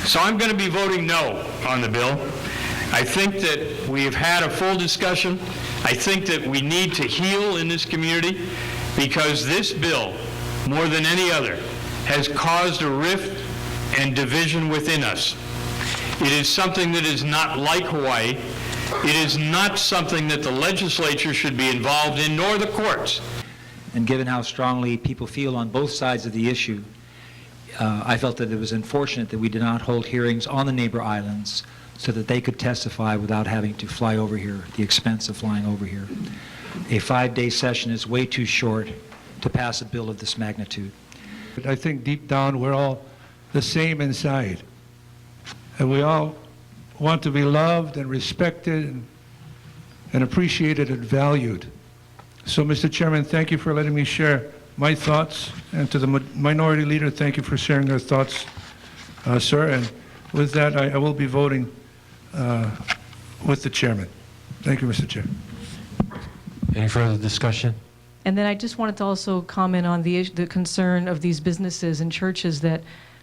So I'm going to be voting no on the bill. I think that we have had a full discussion. I think that we need to heal in this community because this bill, more than any other, has caused a rift and division within us. It is something that is not like Hawaii. It is not something that the legislature should be involved in, nor the courts. And given how strongly people feel on both sides of the issue, I felt that it was unfortunate that we did not hold hearings on the neighbor islands so that they could testify without having to fly over here, the expense of flying over here. A 5-day session is way too short to pass a bill of this magnitude. I think deep down we're all the same inside. And we all want to be loved and respected and appreciated and valued. So, Mr. Chairman, thank you for letting me share my thoughts. And to the minority leader, thank you for sharing their thoughts, sir. And with that, I will be voting with the chairman. Thank you, Mr. Chair. Any further discussion? And then I just wanted to also comment on the concern of these businesses and churches that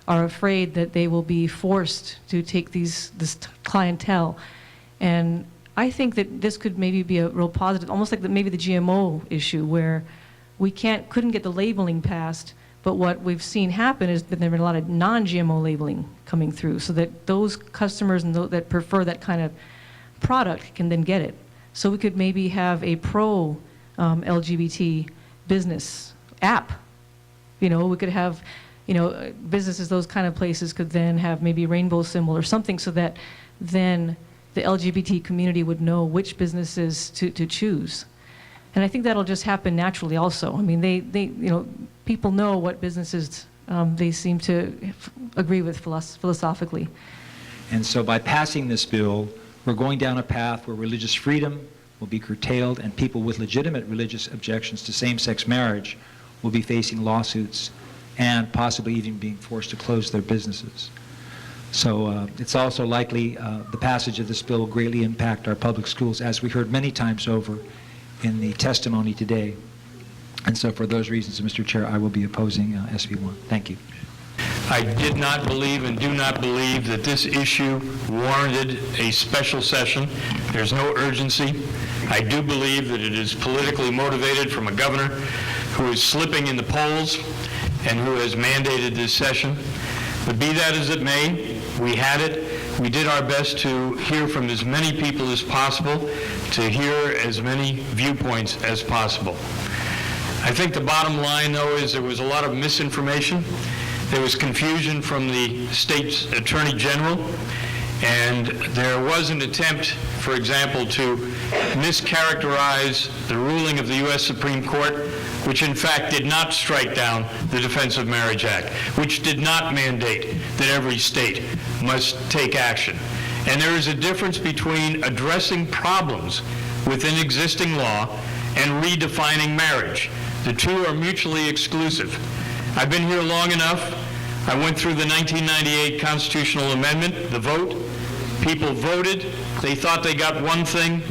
are afraid that they will be forced to take this clientele. And I think that this could maybe be a real positive, almost like maybe the GMO issue, where we couldn't get the labeling passed, but what we've seen happen is that there have been a lot of non-GMO labeling coming through, so that those customers and those that prefer that kind of product can then get it. So we could maybe have a pro-LGBT business app. You know, we could have, businesses, those kind of places could then have maybe a rainbow symbol or something, so that then the LGBT community would know which businesses to choose. And I think that'll just happen naturally also. I mean, people know what businesses they seem to agree with philosophically. And so by passing this bill, we're going down a path where religious freedom will be curtailed and people with legitimate religious objections to same-sex marriage will be facing lawsuits and possibly even being forced to close their businesses. So it's also likely the passage of this bill will greatly impact our public schools, as we heard many times over in the testimony today. And so for those reasons, Mr. Chair, I will be opposing SB1. Thank you. I did not believe and do not believe that this issue warranted a special session. There's no urgency. I do believe that it is politically motivated from a governor who is slipping in the polls and who has mandated this session. But be that as it may, we had it. We did our best to hear from as many people as possible, to hear as many viewpoints as possible. I think the bottom line, though, is there was a lot of misinformation. There was confusion from the state's attorney general, and there was an attempt, for example, to mischaracterize the ruling of the U.S. Supreme Court, which in fact did not strike down the Defense of Marriage Act, which did not mandate that every state must take action. And there is a difference between addressing problems within existing law and redefining marriage. The two are mutually exclusive. I've been here long enough. I went through the 1998 constitutional amendment, the vote. People voted. They thought they got one thing,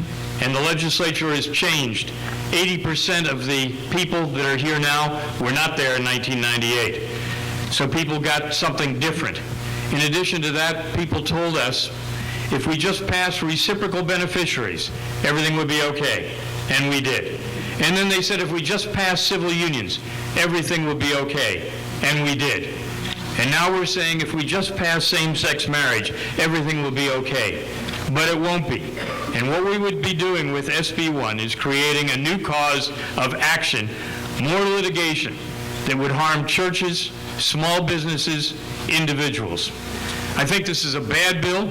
and the legislature has changed. 80% of the people that are here now were not there in 1998. So people got something different. In addition to that, people told us if we just passed reciprocal beneficiaries, everything would be okay, and we did. And then they said if we just passed civil unions, everything would be okay, and we did. And now we're saying if we just pass same-sex marriage, everything will be okay. But it won't be. And what we would be doing with SB1 is creating a new cause of action, more litigation that would harm churches, small businesses, individuals. I think this is a bad bill.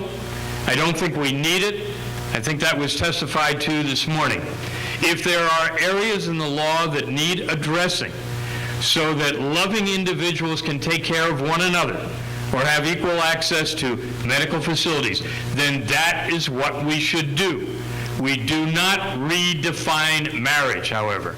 I don't think we need it. I think that was testified to this morning. If there are areas in the law that need addressing so that loving individuals can take care of one another or have equal access to medical facilities, then that is what we should do. We do not redefine marriage, however.